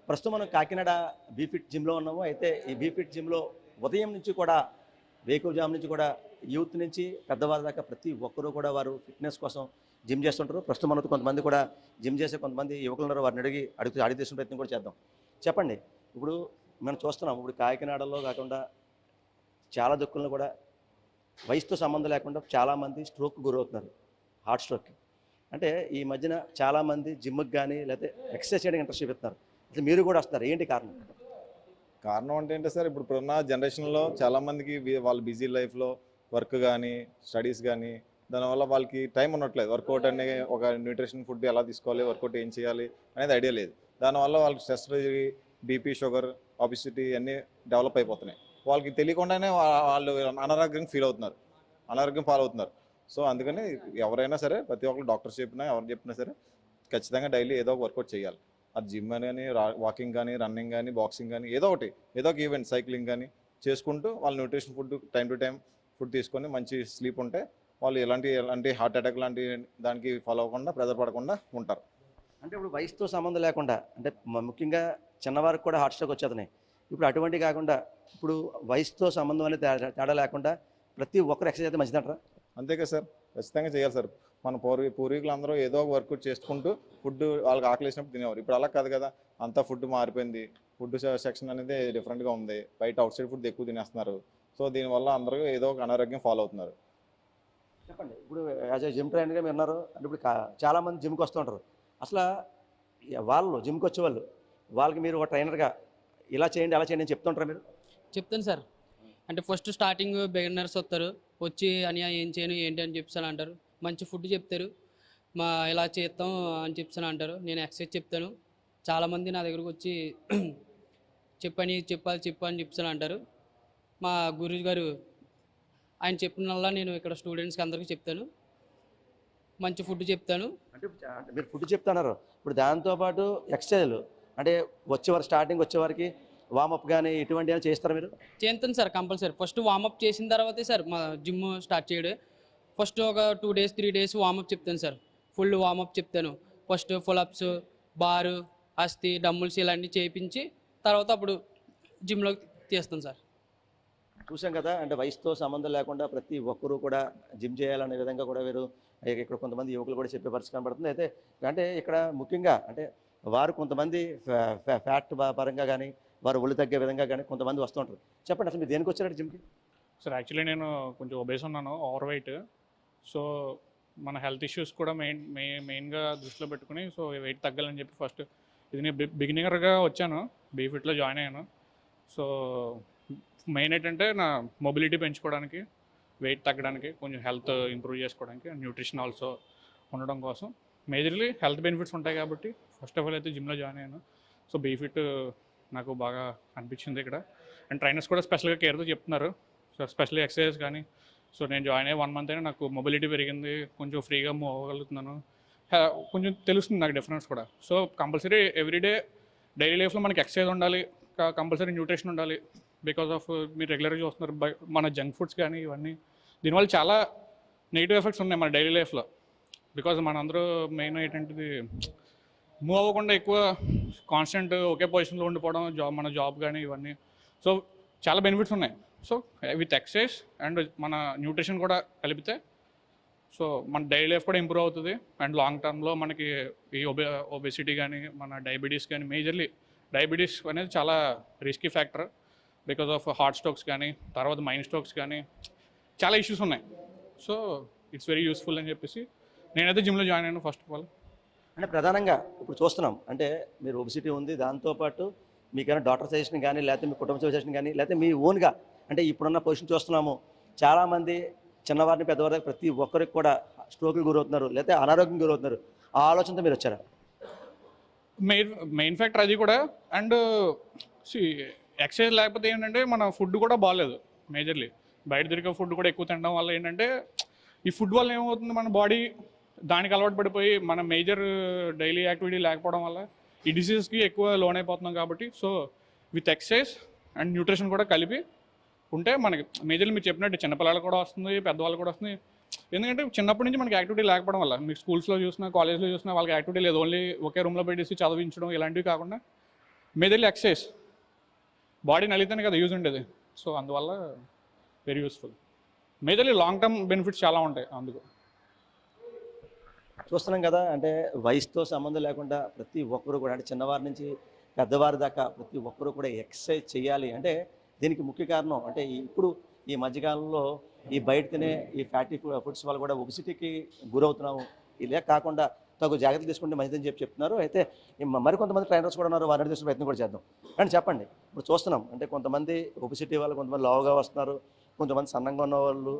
ప్రస్తుతం మనం కాకినాడ బీఫిట్ జిమ్లో ఉన్నాము. అయితే ఈ బీఫిట్ జిమ్లో ఉదయం నుంచి కూడా వేకువజాము నుంచి కూడా యూత్ నుంచి పెద్దవారి దాకా ప్రతి ఒక్కరూ కూడా వారు ఫిట్నెస్ కోసం జిమ్ చేస్తుంటారు. ప్రస్తుతం మనతో కొంతమంది కూడా జిమ్ చేసే కొంతమంది యువకులు ఉన్నారు. వారిని అడిగి తీసిన ప్రయత్నం కూడా చేద్దాం. చెప్పండి, ఇప్పుడు మనం చూస్తున్నాం, ఇప్పుడు కాకినాడలో కాకుండా చాలా దిక్కులను కూడా వయసుతో సంబంధం లేకుండా చాలామంది స్ట్రోక్ గురవుతున్నారు, హార్ట్ స్ట్రోక్కి. అంటే ఈ మధ్యన చాలామంది జిమ్కి కానీ లేకపోతే ఎక్సర్సైజ్ చేయడానికి ఇంట్రెస్ట్ చూపిస్తున్నారు. అసలు మీరు కూడా వస్తున్నారు, ఏంటి కారణం? కారణం అంటే సార్, ఇప్పుడున్న జనరేషన్లో చాలామందికి వాళ్ళ బిజీ లైఫ్లో వర్క్ కానీ స్టడీస్ కానీ దానివల్ల వాళ్ళకి టైం ఉండట్లేదు. వర్కౌట్ అనే ఒక న్యూట్రిషన్ ఫుడ్ ఎలా తీసుకోవాలి, వర్కౌట్ ఏం చేయాలి అనేది ఐడియా లేదు. దానివల్ల వాళ్ళకి స్ట్రెస్ పెరిగి బీపీ, షుగర్, ఆబిసిటీ అన్నీ డెవలప్ అయిపోతున్నాయి. వాళ్ళకి తెలియకుండానే వాళ్ళు అనారోగ్యం పాలవుతున్నారు. సో అందుకని ఎవరైనా సరే, ప్రతి ఒక్కరు డాక్టర్స్ చెప్పినా ఎవరు చెప్పినా సరే ఖచ్చితంగా డైలీ ఏదో ఒక వర్కౌట్ చేయాలి. అది జిమ్ కానీ, వాకింగ్ కానీ, రన్నింగ్ కానీ, బాక్సింగ్ కానీ, ఏదో ఒక ఈవెంట్, సైక్లింగ్ కానీ చేసుకుంటూ వాళ్ళ nutrition food time to time food తీసుకొని మంచి స్లీప్ ఉంటే వాళ్ళు ఎలాంటి హార్ట్ అటాక్ లాంటి దానికి ఫాలో అవ్వకుండా, ప్రెజర్ పడకుండా ఉంటారు. అంటే ఇప్పుడు వయసుతో సంబంధం లేకుండా, అంటే ముఖ్యంగా చిన్నవారికి కూడా హార్ట్ స్ట్రోక్ వచ్చేస్తున్నాయి. ఇప్పుడు అటువంటి కాకుండా ఇప్పుడు వయసుతో సంబంధం అనేది తేడా లేకుండా ప్రతి ఒక్కరు ఎక్సర్సైజ్ అయితే మంచిదంటారా? అంతే కదా సార్, ఖచ్చితంగా చేయాలి సార్. మన పూర్వీకులు అందరూ ఏదో ఒక వర్కౌట్ చేసుకుంటూ ఫుడ్ వాళ్ళకి ఆకలేసినప్పుడు తినేవారు. ఇప్పుడు అలా కాదు కదా, అంతా ఫుడ్ మారిపోయింది. ఫుడ్ సెక్షన్ అనేది డిఫరెంట్గా ఉంది. బయట అవుట్ సైడ్ ఫుడ్ ఎక్కువ తినేస్తున్నారు. సో దీనివల్ల అందరూ ఏదో ఒక అనారోగ్యం ఫాలో అవుతున్నారు. చెప్పండి, ఇప్పుడు యాజ్ ఏ జిమ్ ట్రైనర్గా మీరు ఉన్నారు. అంటే ఇప్పుడు చాలామంది జిమ్కి వస్తూ ఉంటారు. అసలు వాళ్ళు జిమ్కి వచ్చే వాళ్ళకి మీరు ఒక ట్రైనర్గా ఇలా చేయండి అలా చేయండి అని చెప్తుంటారా మీరు? చెప్తాను సార్. అంటే ఫస్ట్ స్టార్టింగ్ బిగినర్స్ వస్తారు, వచ్చి అని ఏం చేయను ఏంటి అని చెప్పాను అంటారు. మంచి ఫుడ్ చెప్తారు, ఇలా చేస్తాం అని చెప్పాను అంటారు. నేను ఎక్సర్సైజ్ చెప్తాను. చాలామంది నా దగ్గరకు వచ్చి చెప్పు అని చెప్పాను అంటారు. మా గురువు గారు ఆయన చెప్పినల్లా నేను ఇక్కడ స్టూడెంట్స్కి అందరికీ చెప్తాను, మంచి ఫుడ్ చెప్తాను. అంటే మీరు ఫుడ్ చెప్తున్నారు, ఇప్పుడు దాంతోపాటు ఎక్సర్సైజ్లు అంటే స్టార్టింగ్ వచ్చేవారికి వామప్ కానీ ఇటువంటి అని చేస్తారా మీరు? చేస్తాను సార్, కంపల్సరీ. ఫస్ట్ వామప్ చేసిన తర్వాతే సార్ మా జిమ్ స్టార్ట్ చేయడం. ఫస్ట్ ఒక 2 days 3 days వామప్ చెప్తాను సార్. ఫుల్ వామప్ చెప్తాను. ఫస్ట్ పులప్స్, బారు, అస్థి, డమ్ముల్స్ ఇలాంటివి చేయించి తర్వాత అప్పుడు జిమ్లోకి తీస్తాను సార్. చూసాం కదా, అంటే వయసుతో సంబంధం లేకుండా ప్రతి ఒక్కరూ కూడా జిమ్ చేయాలనే విధంగా కూడా వీరు ఇక్కడ కొంతమంది యువకులు కూడా చెప్పే పరిస్థితి కనబడుతుంది. అయితే అంటే ఇక్కడ ముఖ్యంగా అంటే వారు కొంతమంది ఫ్యాట్ పరంగా కానీ వారు ఒళ్ళు తగ్గే విధంగా కానీ కొంతమంది వస్తూ ఉంటారు. చెప్పండి, అసలు మీరు దేనికి వచ్చారంటే జిమ్కి? సార్ యాక్చువల్లీ నేను కొంచెం ఒబేస్ ఉన్నాను, ఓవర్ వెయిట్. సో మన హెల్త్ ఇష్యూస్ కూడా మెయిన్గా దృష్టిలో పెట్టుకుని సో వెయిట్ తగ్గాలని చెప్పి ఫస్ట్ ఇది నేను బిగినర్గా వచ్చాను, బీఫిట్లో జాయిన్ అయ్యాను. సో మెయిన్ ఏంటంటే నా మొబిలిటీ పెంచుకోవడానికి, వెయిట్ తగ్గడానికి, కొంచెం హెల్త్ ఇంప్రూవ్ చేసుకోవడానికి, న్యూట్రిషన్ ఆల్సో ఉండడం కోసం. మేజర్లీ హెల్త్ బెనిఫిట్స్ ఉంటాయి కాబట్టి ఫస్ట్ ఆఫ్ ఆల్ అయితే జిమ్లో జాయిన్ అయ్యాను. సో బీఫిట్ నాకు బాగా అనిపించింది ఇక్కడ. అండ్ ట్రైనర్స్ కూడా స్పెషల్గా కేర్తో చెప్తున్నారు. సో స్పెషల్లీ ఎక్సర్సైజ్ కానీ. సో నేను జాయిన్ అయ్యి 1 month అయినా నాకు మొబిలిటీ పెరిగింది, కొంచెం ఫ్రీగా మూవ్ అవ్వగలుగుతున్నాను, కొంచెం తెలుస్తుంది నాకు డిఫరెన్స్ కూడా. సో కంపల్సరీ ఎవ్రీడే డైలీ లైఫ్లో మనకి ఎక్సర్సైజ్ ఉండాలి, కంపల్సరీ న్యూట్రిషన్ ఉండాలి. బికాస్ ఆఫ్ మీరు రెగ్యులర్గా చూస్తున్నారు మన జంక్ ఫుడ్స్ కానీ ఇవన్నీ, దీనివల్ల చాలా నెగిటివ్ ఎఫెక్ట్స్ ఉన్నాయి మన డైలీ లైఫ్లో. బికాజ్ మనందరూ మెయిన్ ఏంటంటే మూవ్ అవ్వకుండా ఎక్కువ కాన్స్టెంట్ ఒకే పొజిషన్లో ఉండిపోవడం, మన జాబ్ కానీ ఇవన్నీ. సో చాలా బెనిఫిట్స్ ఉన్నాయి సో విత్ ఎక్సర్సైజ్ అండ్ మన న్యూట్రిషన్ కూడా కలిపితే సో మన డైలీ లైఫ్ కూడా ఇంప్రూవ్ అవుతుంది. అండ్ లాంగ్ టర్మ్లో మనకి ఈ ఒబెసిటీ కానీ మన డయాబెటీస్ కానీ, మేజర్లీ డయాబెటీస్ అనేది చాలా risky factor because of heart strokes కానీ, తర్వాత మైండ్ స్ట్రోక్స్ కానీ చాలా ఇష్యూస్ ఉన్నాయి. సో ఇట్స్ వెరీ యూస్ఫుల్ అని చెప్పేసి నేనైతే జిమ్లో జాయిన్ అయ్యాను ఫస్ట్ ఆఫ్ ఆల్. అంటే ప్రధానంగా ఇప్పుడు చూస్తున్నాం అంటే మీరు ఒబిసిటీ ఉంది, దాంతోపాటు మీకైనా డాక్టర్ సజెషన్ కానీ, లేకపోతే మీ కుటుంబ సజెషన్ కానీ, లేకపోతే మీ ఓన్గా అంటే ఇప్పుడున్న పొజిషన్ చూస్తున్నాము, చాలామంది చిన్నవారిని పెద్దవారి ప్రతి ఒక్కరికి కూడా స్ట్రోక్కి గురవుతున్నారు, లేకపోతే అనారోగ్యం గురవుతున్నారు. ఆ ఆలోచనతో మీరు వచ్చారా? మెయిన్ ఫ్యాక్టర్ అది కూడా. అండ్ ఎక్సర్సైజ్ లేకపోతే ఏంటంటే మన ఫుడ్ కూడా బాగాలేదు. మేజర్లీ బయట తిరిగే ఫుడ్ కూడా ఎక్కువ తినడం వల్ల ఏంటంటే ఈ ఫుడ్ వల్ల ఏమవుతుంది, మన బాడీ దానికి అలవాటు పడిపోయి మన మేజర్ డైలీ యాక్టివిటీ లేకపోవడం వల్ల ఈ డిసీజెస్కి ఎక్కువ లోన్ అయిపోతున్నాం. కాబట్టి so with exercise and nutrition కూడా కలిపి ఉంటే మనకి మేజర్లీ మీరు చెప్పినట్టు చిన్నపిల్లలు కూడా వస్తుంది, పెద్దవాళ్ళు కూడా వస్తుంది. ఎందుకంటే చిన్నప్పటి నుంచి మనకి యాక్టివిటీ లేకపోవడం వల్ల, మీకు స్కూల్స్లో చూసినా కాలేజ్లో చూసినా వాళ్ళకి యాక్టివిటీ లేదు, ఓన్లీ ఒకే రూమ్లో పెట్టేసి చదివించడం ఇలాంటివి కాకుండా మేజర్లీ ఎక్సర్సైజ్ బాడీ నలిగితేనే కదా యూజ్ ఉండేది. సో అందువల్ల very useful. Majorly long term benefits చాలా ఉంటాయి. అందుకు చూస్తున్నాం కదా, అంటే వయసుతో సంబంధం లేకుండా ప్రతి ఒక్కరు కూడా, అంటే చిన్నవారి నుంచి పెద్దవారి దాకా ప్రతి ఒక్కరు కూడా ఎక్సర్సైజ్ చేయాలి. అంటే దీనికి ముఖ్య కారణం అంటే ఇప్పుడు ఈ మధ్యకాలంలో ఈ బయట తినే ఈ ఫ్యాటీ ఫుడ్స్ వల్ల కూడా ఒబిసిటీకి గురవుతున్నాము. ఇలా కాకుండా తగు జాగ్రత్తలు తీసుకుంటే మంచిదని చెప్తున్నారు. అయితే మరికొంతమంది ట్రైనర్స్ కూడా ఉన్నారు, వారిని తీసుకునే ప్రయత్నం కూడా చేద్దాం. అంటే చెప్పండి, ఇప్పుడు చూస్తున్నాం అంటే కొంతమంది ఒబిసిటీ వాళ్ళు కొంతమంది లావుగా వస్తున్నారు, కొంతమంది సన్నంగా ఉన్న వాళ్ళు,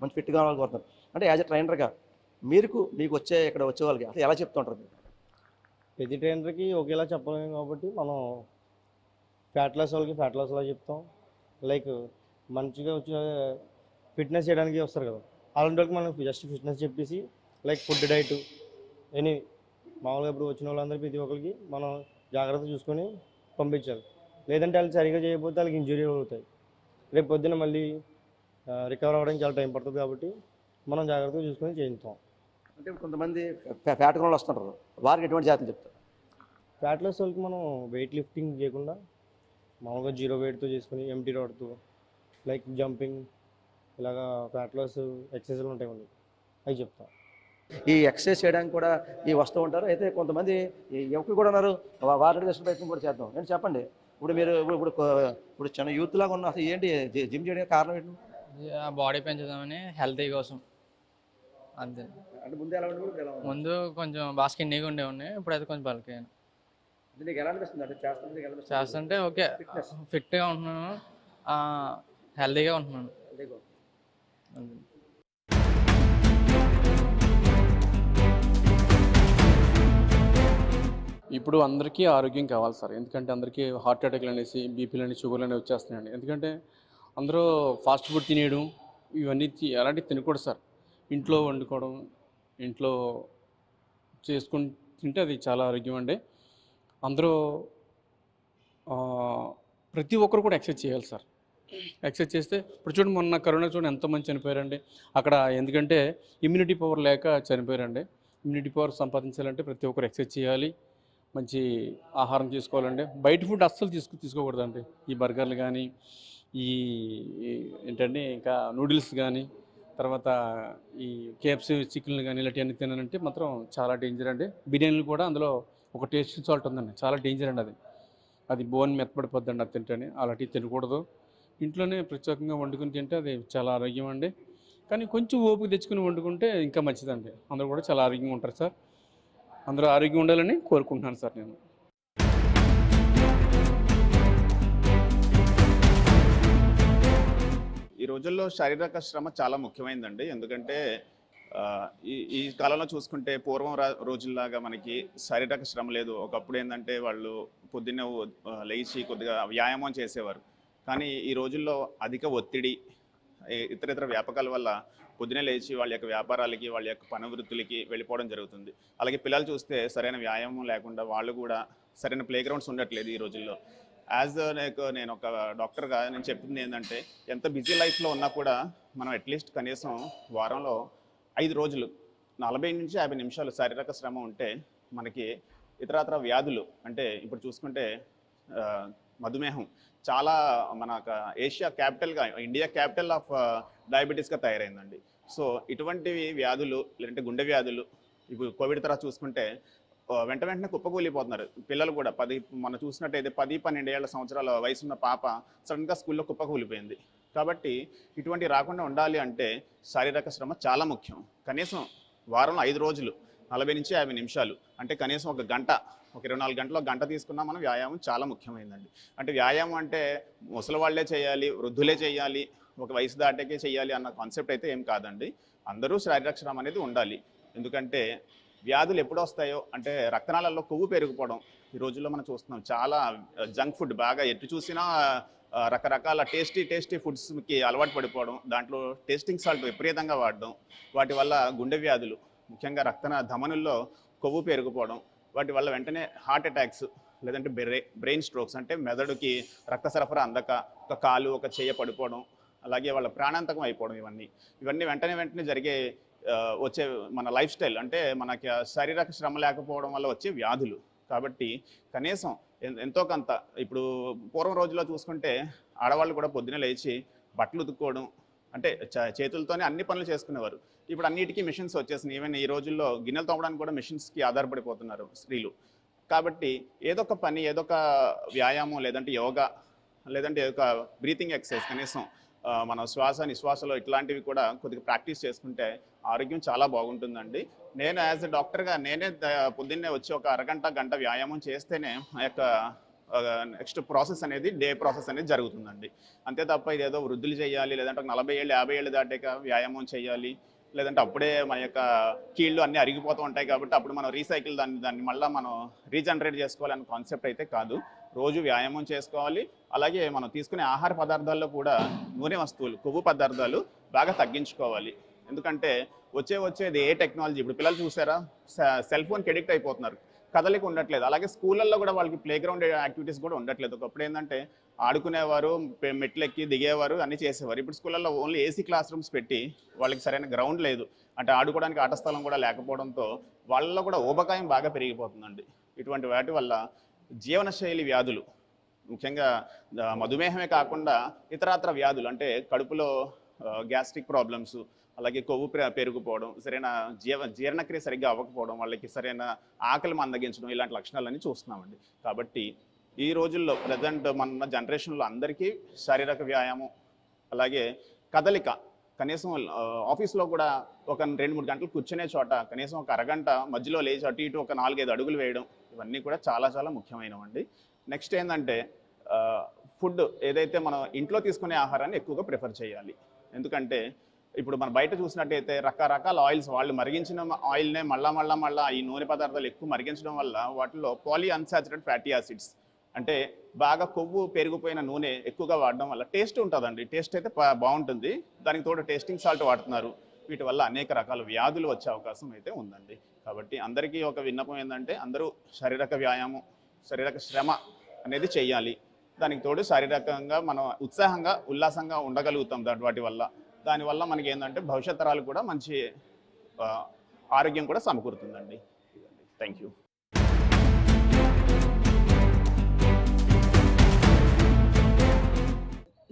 మంచి ఫిట్గా ఉన్న వాళ్ళు కోరుతున్నారు. అంటే యాజ్ ఎ ట్రైనర్గా మీకు ఇక్కడ వచ్చే వాళ్ళకి అసలు ఎలా చెప్తూ ఉంటారు? ప్రతి ట్రైనర్కి ఒకేలా చెప్పలేము కాబట్టి మనం ఫ్యాట్ లాస్ వాళ్ళకి ఫ్యాట్ లాస్ అలా చెప్తాం. లైక్ మంచిగా వచ్చి ఫిట్నెస్ చేయడానికి వస్తారు కదా, అలాంటి వాళ్ళకి మనం జస్ట్ ఫిట్నెస్ చెప్పేసి లైక్ ఫుడ్ డైట్ ఎనీ మామూలుగా ఇప్పుడు వచ్చిన వాళ్ళందరూ ప్రతి ఒక్కరికి మనం జాగ్రత్త చూసుకొని పంపించాలి. లేదంటే వాళ్ళు సరిగ్గా చేయకపోతే వాళ్ళకి ఇంజురీ అవుతాయి. రేపు పొద్దున్న మళ్ళీ రికవర్ అవ్వడానికి చాలా టైం పడుతుంది కాబట్టి మనం జాగ్రత్తగా చూసుకొని చేయిస్తాం. అంటే కొంతమంది ఫ్యాట్ వాళ్ళు వస్తుంటారు, వారికి ఎటువంటి జాగ్రత్తలు చెప్తారు? ఫ్యాట్ లాస్ వాళ్ళకి మనం వెయిట్ లిఫ్టింగ్ చేయకుండా మామూలుగా జీరో వెయిట్తో చేసుకుని ఎంటీ రాడ్తో లైక్ జంపింగ్ ఇలాగా ఫ్యాట్ లాస్ ఎక్సర్సైజ్లు ఉంటాయి మనకి, అవి చెప్తాం. ఈ ఎక్సర్సైజ్ చేయడానికి కూడా వస్తూ ఉంటారు. అయితే కొంతమంది యువకులు కూడా ఉన్నారు, వారిని చేసిన ప్రయత్నం కూడా చేద్దాం. నేను చెప్పండి, ఇప్పుడు మీరు ఇప్పుడు చిన్న యూత్ లాగా ఉన్న అసలు ఏంటి జిమ్ చేయడానికి కారణం ఏంటి? బాడీ పెంచుదామని, హెల్తీ కోసం అంతే. అంటే ముందు ఎలా ఉండేది? ముందు కొంచెం బాగా స్కిన్నీగా ఉండేవాడిని, ఇప్పుడైతే కొంచెం బల్కయ్యాను. నీకు ఎలా అనిపిస్తుంది? అంటే చేస్తుంటే ఓకే, ఫిట్గా ఉంటున్నాను, హెల్తీగా ఉంటున్నాను. అంతే. ఇప్పుడు అందరికీ ఆరోగ్యం కావాలి సార్. ఎందుకంటే అందరికీ హార్ట్ అటాక్లు అనేసి, బీపీలు అనేసి, షుగర్లు అనేవి వచ్చేస్తున్నాయండి. ఎందుకంటే అందరూ ఫాస్ట్ ఫుడ్ తినేయడం ఇవన్నీ అలాంటివి తినకూడదు సార్. ఇంట్లో వండుకోవడం, ఇంట్లో చేసుకుని తింటే అది చాలా ఆరోగ్యం అండి. అందరూ ప్రతి ఒక్కరు కూడా ఎక్సర్సైజ్ చేయాలి సార్. ఎక్సర్సైజ్ చేస్తే ఇప్పుడు చూడండి, మొన్న కరోనా చూడండి ఎంతమంది చనిపోయారండి అక్కడ. ఎందుకంటే ఇమ్యూనిటీ పవర్ లేక చనిపోయారండి. ఇమ్యూనిటీ పవర్ సంపాదించాలంటే ప్రతి ఒక్కరు ఎక్సర్సైజ్ చేయాలి, మంచి ఆహారం తీసుకోవాలండి. బయట ఫుడ్ అస్సలు తీసుకోకూడదండి. ఈ బర్గర్లు కానీ, ఈ ఏంటంటే ఇంకా నూడిల్స్ కానీ, తర్వాత ఈ కేఎఫ్సీ చికెన్లు కానీ ఇలాంటివన్నీ తినాలంటే మాత్రం చాలా డేంజర్ అండి. బిర్యానీలు కూడా అందులో ఒక టేస్ట్ సాల్ట్ ఉందండి, చాలా డేంజర్ అండి. అది బోన్ మెత్తపడిపోద్దండి అది తింటేనే. అలాంటివి తినకూడదు. ఇంట్లోనే ప్రత్యేకంగా వండుకుని తింటే అది చాలా ఆరోగ్యం అండి. కానీ కొంచెం ఓపిక తెచ్చుకుని వండుకుంటే ఇంకా మంచిదండి. అందరూ కూడా చాలా ఆరోగ్యంగా ఉంటారు సార్. అందరూ ఆరోగ్యంగా ఉండాలని కోరుకుంటున్నాను సార్ నేను. ఈ రోజుల్లో శారీరక శ్రమ చాలా ముఖ్యమైనదండి. ఎందుకంటే ఈ కాలంలో చూసుకుంటే పూర్వం రోజుల్లాగా మనకి శారీరక శ్రమ లేదు. ఒకప్పుడు ఏంటంటే వాళ్ళు పొద్దున్నే లేచి కొద్దిగా వ్యాయామం చేసేవారు. కానీ ఈ రోజుల్లో అధిక ఒత్తిడి, ఇతర వ్యాపకాల వల్ల పొద్దునే లేచి వాళ్ళ యొక్క వ్యాపారాలకి, వాళ్ళ యొక్క పని వృత్తులకి వెళ్ళిపోవడం జరుగుతుంది. అలాగే పిల్లలు చూస్తే సరైన వ్యాయామం లేకుండా వాళ్ళు కూడా సరైన ప్లే గ్రౌండ్స్ ఉండట్లేదు ఈ రోజుల్లో. నేను ఒక డాక్టర్గా నేను చెప్తుంది ఏంటంటే, ఎంత బిజీ లైఫ్లో ఉన్నా కూడా మనం అట్లీస్ట్ కనీసం వారంలో 5 రోజులు 40 నుంచి 50 నిమిషాలు శారీరక శ్రమ ఉంటే మనకి ఇతరత్ర వ్యాధులు, అంటే ఇప్పుడు చూసుకుంటే మధుమేహం చాలా మన ఏషియా క్యాపిటల్గా, ఇండియా క్యాపిటల్ ఆఫ్ డయాబెటీస్గా తయారైందండి. సో ఇటువంటివి వ్యాధులు, లేదంటే గుండె వ్యాధులు, ఇప్పుడు కోవిడ్ తర్వాత చూసుకుంటే వెంటనే కుప్పకూలిపోతున్నారు పిల్లలు కూడా. మనం చూసినట్టయితే 10-12 ఏళ్ల సంవత్సరాల వయసున్న పాప సడన్గా స్కూల్లో కుప్పకూలిపోయింది. కాబట్టి ఇటువంటి రాకుండా ఉండాలి అంటే శారీరక శ్రమ చాలా ముఖ్యం. కనీసం వారంలో 5 రోజులు 40-50 నిమిషాలు, అంటే కనీసం ఒక గంట, ఒక 24 గంటలో గంట తీసుకున్నా మనం వ్యాయామం చాలా ముఖ్యమైనదండి. అంటే వ్యాయామం అంటే ముసలి వాళ్ళే చేయాలి, వృద్ధులే చేయాలి, ఒక వయసు దాటాకే చేయాలి అన్న కాన్సెప్ట్ అయితే ఏం కాదండి. అందరూ శారీరక శ్రమ అనేది ఉండాలి. ఎందుకంటే వ్యాధులు ఎప్పుడు వస్తాయో అంటే రక్తనాళాల్లో కొవ్వు పెరిగిపోవడం ఈ రోజుల్లో మనం చూస్తున్నాం. చాలా జంక్ ఫుడ్ బాగా ఎటు చూసినా రకరకాల టేస్టీ ఫుడ్స్కి అలవాటు పడిపోవడం, దాంట్లో టేస్టింగ్ సాల్ట్ విపరీతంగా వాడడం, వాటి వల్ల గుండె వ్యాధులు, ముఖ్యంగా ధమనుల్లో కొవ్వు పెరిగిపోవడం, వాటి వల్ల వెంటనే హార్ట్ అటాక్స్, లేదంటే బ్రెయిన్ స్ట్రోక్స్, అంటే మెదడుకి రక్త సరఫరా అందక ఒక కాలు ఒక చెయ్య పడిపోవడం, అలాగే వాళ్ళ ప్రాణాంతకం అయిపోవడం, ఇవన్నీ వెంటనే జరిగే వచ్చే మన లైఫ్ స్టైల్, అంటే మనకి శారీరక శ్రమ లేకపోవడం వల్ల వచ్చే వ్యాధులు. కాబట్టి కనీసం ఎంతో కొంత, ఇప్పుడు పూర్వం రోజుల్లో చూసుకుంటే ఆడవాళ్ళు కూడా పొద్దున లేచి బట్టలు ఉతుక్కోవడం, అంటే చేతులతోనే అన్ని పనులు చేసుకునేవారు. ఇప్పుడు అన్నిటికీ మిషన్స్ వచ్చేసినాయి. ఈవెన్ ఈ రోజుల్లో గిన్నెలు తోమడానికి కూడా మిషన్స్కి ఆధారపడిపోతున్నారు స్త్రీలు. కాబట్టి ఏదో ఒక పని, ఏదో ఒక వ్యాయామం, లేదంటే యోగా, లేదంటే ఒక బ్రీతింగ్ ఎక్సర్సైజ్, కనీసం మన శ్వాస నిశ్వాసలో ఇట్లాంటివి కూడా కొద్దిగా ప్రాక్టీస్ చేసుకుంటే ఆరోగ్యం చాలా బాగుంటుందండి. నేను యాజ్ ఎ డాక్టర్గా నేనే పొద్దున్నే వచ్చి ఒక అరగంట గంట వ్యాయామం చేస్తేనే ఆ యొక్క నెక్స్ట్ ప్రాసెస్ అనేది, డే ప్రాసెస్ అనేది జరుగుతుందండి. అంతే తప్ప ఇదేదో వృద్ధులు చేయాలి, లేదంటే ఒక 40 ఏళ్ళు 50 ఏళ్ళు దాటాక వ్యాయామం చేయాలి, లేదంటే అప్పుడే మన యొక్క కీళ్ళు అన్నీ అరిగిపోతూ ఉంటాయి కాబట్టి అప్పుడు మనం రీసైకిల్ దాన్ని మళ్ళీ మనం రీజనరేట్ చేసుకోవాలనే కాన్సెప్ట్ అయితే కాదు. రోజు వ్యాయామం చేసుకోవాలి. అలాగే మనం తీసుకునే ఆహార పదార్థాల్లో కూడా నూనె వస్తువులు, కొవ్వు పదార్థాలు బాగా తగ్గించుకోవాలి. ఎందుకంటే వచ్చేది ఏ టెక్నాలజీ, ఇప్పుడు పిల్లలు చూసారా సెల్ ఫోన్కి ఎడిక్ట్ అయిపోతున్నారు, కదలిక ఉండట్లేదు. అలాగే స్కూళ్ళల్లో కూడా వాళ్ళకి ప్లే గ్రౌండ్ యాక్టివిటీస్ కూడా ఉండట్లేదు. ఒకప్పుడు ఏంటంటే ఆడుకునేవారు, మెట్లెక్కి దిగేవారు, అన్నీ చేసేవారు. ఇప్పుడు స్కూళ్ళల్లో ఓన్లీ ఏసీ క్లాస్ రూమ్స్ పెట్టి వాళ్ళకి సరైన గ్రౌండ్ లేదు, అంటే ఆడుకోవడానికి ఆట స్థలం కూడా లేకపోవడంతో వాళ్ళలో కూడా ఊబకాయం బాగా పెరిగిపోతుందండి. ఇటువంటి వాటి వల్ల జీవనశైలి వ్యాధులు, ముఖ్యంగా మధుమేహమే కాకుండా ఇతరాతర వ్యాధులు, అంటే కడుపులో గ్యాస్ట్రిక్ ప్రాబ్లమ్స్, అలాగే కొవ్వు పెరిగిపోవడం, సరైన జీర్ణక్రియ సరిగ్గా అవ్వకపోవడం, వాళ్ళకి సరైన ఆకలి మందగించడం, ఇలాంటి లక్షణాలన్నీ చూస్తున్నామండి. కాబట్టి ఈ రోజుల్లో ప్రజెంట్ మన జనరేషన్లో అందరికీ శారీరక వ్యాయామం, అలాగే కదలిక, కనీసం ఆఫీస్లో కూడా ఒక 2-3 గంటలు కూర్చునే చోట కనీసం ఒక అరగంట మధ్యలో లేచి అటు ఇటు ఒక 4-5 అడుగులు వేయడం, ఇవన్నీ కూడా చాలా చాలా ముఖ్యమైనవండి. నెక్స్ట్ ఏంటంటే ఫుడ్, ఏదైతే మనం ఇంట్లో తీసుకునే ఆహారాన్ని ఎక్కువగా ప్రిఫర్ చేయాలి. ఎందుకంటే ఇప్పుడు మనం బయట చూసినట్టయితే రకరకాల ఆయిల్స్, వాళ్ళు మరిగించిన ఆయిల్నే మళ్ళా ఈ నూనె పదార్థాలు ఎక్కువ మరిగించడం వల్ల వాటిలో పాలీ అన్సాచురేటెడ్ ఫ్యాటీ యాసిడ్స్, అంటే బాగా కొవ్వు పెరిగిపోయిన నూనె ఎక్కువగా వాడడం వల్ల టేస్ట్ ఉంటుందండి, టేస్ట్ అయితే బాగుంటుంది, దానికి తోడు టేస్టింగ్ సాల్ట్ వాడుతున్నారు. వీటి వల్ల అనేక రకాల వ్యాధులు వచ్చే అవకాశం అయితే ఉందండి. కాబట్టి అందరికీ ఒక విన్నపం ఏంటంటే అందరూ శారీరక వ్యాయామం, శారీరక శ్రమ అనేది చేయాలి. దానికి తోడు శారీరకంగా మనం ఉత్సాహంగా ఉల్లాసంగా ఉండగలుగుతాం వాటి వల్ల. దానివల్ల మనకి ఏంటంటే భవిష్యత్ తరాలు కూడా మంచి ఆరోగ్యం కూడా సమకూరుతుందండి. Thank you.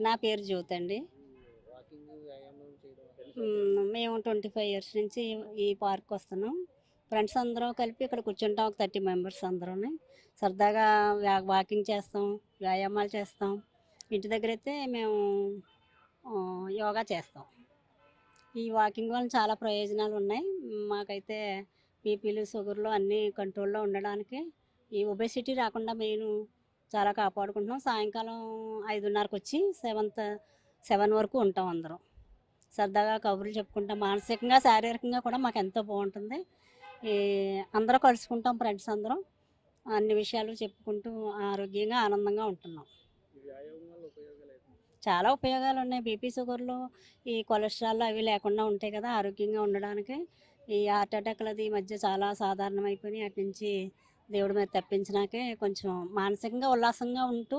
నా పేరు జ్యోతి అండి. మేము 25 ఇయర్స్ నుంచి ఈ పార్క్ వస్తున్నాం. ఫ్రెండ్స్ అందరం కలిపి ఇక్కడ కూర్చుంటాం, ఒక 30 మెంబర్స్ అందరూ సరదాగా వాకింగ్ చేస్తాం, వ్యాయామాలు చేస్తాం. ఇంటి దగ్గర అయితే మేము యోగా చేస్తాం. ఈ వాకింగ్ వల్ల చాలా ప్రయోజనాలు ఉన్నాయి. మాకైతే బీపీలు, షుగర్లు అన్నీ కంట్రోల్లో ఉండడానికి, ఈ ఒబెసిటీ రాకుండా మెయిన్ చాలా కాపాడుకుంటున్నాం. సాయంకాలం 5:30కి వచ్చి 7 వరకు ఉంటాం అందరం. సరదాగా కబుర్లు చెప్పుకుంటాం. మానసికంగా శారీరకంగా కూడా మాకు ఎంతో బాగుంటుంది. అందరూ కలుసుకుంటాం, ఫ్రెండ్స్ అందరం అన్ని విషయాలు చెప్పుకుంటూ ఆరోగ్యంగా ఆనందంగా ఉంటున్నాం. చాలా ఉపయోగాలు ఉన్నాయి. బీపీ, షుగర్లు, ఈ కొలెస్ట్రాల్ అవి లేకుండా ఉంటాయి కదా ఆరోగ్యంగా ఉండడానికి. ఈ హార్ట్ అటాక్లు అది ఈ మధ్య చాలా సాధారణమైపోయినాయి. అటు నుంచి దేవుడి మీద తప్పించినాకే కొంచెం మానసికంగా ఉల్లాసంగా ఉంటూ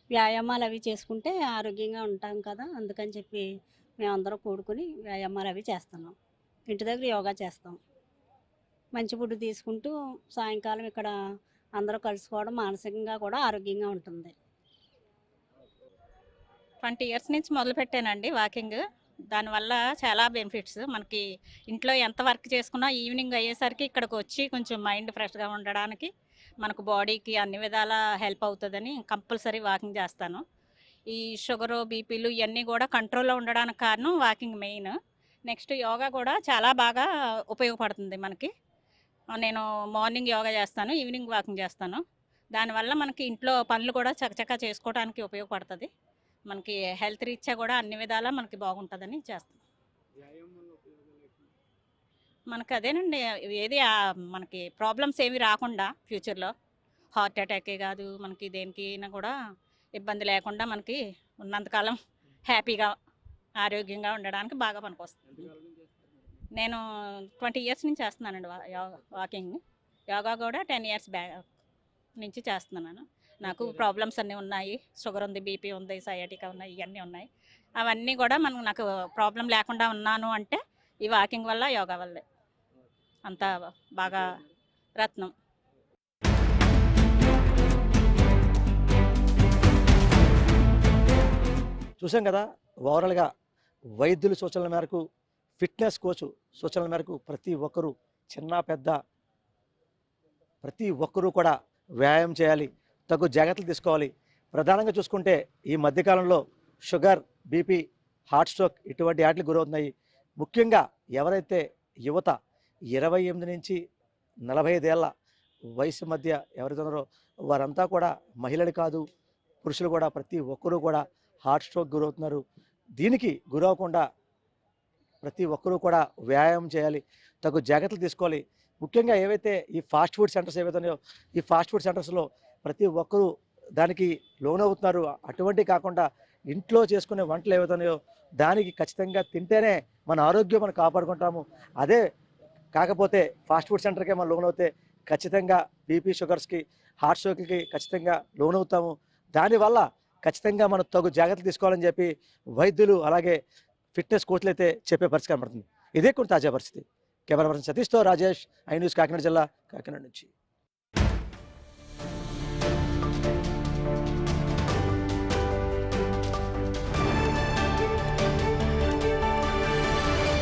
వ్యాయామాలు అవి చేసుకుంటే ఆరోగ్యంగా ఉంటాం కదా. అందుకని చెప్పి మేమందరం కూడుకుని వ్యాయామాలు అవి చేస్తున్నాం. ఇంటి దగ్గర యోగా చేస్తాం. మంచి ఫుడ్ తీసుకుంటూ సాయంకాలం ఇక్కడ అందరూ కలుసుకోవడం మానసికంగా కూడా ఆరోగ్యంగా ఉంటుంది. 20 ఇయర్స్ నుంచి మొదలుపెట్టానండి వాకింగ్. దానివల్ల చాలా బెనిఫిట్స్. మనకి ఇంట్లో ఎంత వర్క్ చేసుకున్నా ఈవినింగ్ అయ్యేసరికి ఇక్కడికి వచ్చి కొంచెం మైండ్ ఫ్రెష్గా ఉండడానికి మనకు బాడీకి అన్ని విధాల హెల్ప్ అవుతుందని కంపల్సరీ వాకింగ్ చేస్తాను. ఈ షుగరు బీపీలు ఇవన్నీ కూడా కంట్రోల్లో ఉండడానికి కారణం వాకింగ్ మెయిన్. నెక్స్ట్ యోగా కూడా చాలా బాగా ఉపయోగపడుతుంది మనకి. నేను మార్నింగ్ యోగా చేస్తాను, ఈవినింగ్ వాకింగ్ చేస్తాను. దానివల్ల మనకి ఇంట్లో పనులు కూడా చకచకా చేసుకోవడానికి ఉపయోగపడుతుంది. మనకి హెల్త్ రీత్యా కూడా అన్ని విధాలా మనకి బాగుంటుందని చేస్తాం. మనకు అదేనండి, ఏది మనకి ప్రాబ్లమ్స్ ఏమి రాకుండా ఫ్యూచర్లో హార్ట్ అటాకే కాదు మనకి దేనికైనా కూడా ఇబ్బంది లేకుండా మనకి ఉన్నంతకాలం హ్యాపీగా ఆరోగ్యంగా ఉండడానికి బాగా పనికొస్తుంది. నేను 20 ఇయర్స్ నుంచి చేస్తున్నానండి వాకింగ్. యోగా కూడా 10 ఇయర్స్ బ్యాక్ నుంచి చేస్తున్నాను. నాకు ప్రాబ్లమ్స్ అన్నీ ఉన్నాయి, షుగర్ ఉంది, బీపీ ఉంది, సయాటికా ఉన్నాయి, ఇవన్నీ ఉన్నాయి. అవన్నీ కూడా నాకు ప్రాబ్లం లేకుండా ఉన్నాను అంటే ఈ వాకింగ్ వల్ల యోగా వల్లే. అంత బాగా రత్నం. చూసాం కదా, ఓవరాల్గా వైద్యుల సూచనల మేరకు, ఫిట్నెస్ కోచ్ సూచనల మేరకు ప్రతి ఒక్కరూ చిన్న పెద్ద ప్రతి ఒక్కరూ కూడా వ్యాయామం చేయాలి, తగు జాగ్రత్తలు తీసుకోవాలి. ప్రధానంగా చూసుకుంటే ఈ మధ్యకాలంలో షుగర్, బీపీ, హార్ట్ స్ట్రోక్ ఇటువంటి వాటికి గురవుతున్నాయి. ముఖ్యంగా ఎవరైతే యువత 28 నుంచి 45 ఏళ్ళ వయసు మధ్య ఎవరైతే ఉన్నారో వారంతా కూడా మహిళలు కాదు పురుషులు కూడా ప్రతి ఒక్కరూ కూడా హార్ట్ స్ట్రోక్ గురవుతున్నారు. దీనికి గురవకుండా ప్రతి ఒక్కరూ కూడా వ్యాయామం చేయాలి, తగు జాగ్రత్తలు తీసుకోవాలి. ముఖ్యంగా ఏవైతే ఈ ఫాస్ట్ ఫుడ్ సెంటర్స్ ఏవైతే ఉన్నాయో ఈ ఫాస్ట్ ఫుడ్ సెంటర్స్లో ప్రతి ఒక్కరూ దానికి లోనవుతున్నారు. అటువంటి కాకుండా ఇంట్లో చేసుకునే వంటలు ఏవైతే ఉన్నాయో దానికి ఖచ్చితంగా తింటేనే మన ఆరోగ్యం మనం కాపాడుకుంటాము. అదే కాకపోతే ఫాస్ట్ ఫుడ్ సెంటర్కే మనం లోనవుతే ఖచ్చితంగా బీపీ, షుగర్స్కి, హార్ట్ స్ట్రోక్కి ఖచ్చితంగా లోనవుతాము. దానివల్ల ఖచ్చితంగా మనం తగు జాగ్రత్తలు తీసుకోవాలని చెప్పి వైద్యులు అలాగే ఫిట్నెస్ కోచ్లు అయితే చెప్పే పరిస్థితి కనబడుతుంది. ఇదే కొన్ని తాజా పరిస్థితి. కెమెరా పర్సన్ సతీష్తో రాజేష్, ఐ న్యూస్ కాకినాడ జిల్లా, కాకినాడ నుంచి.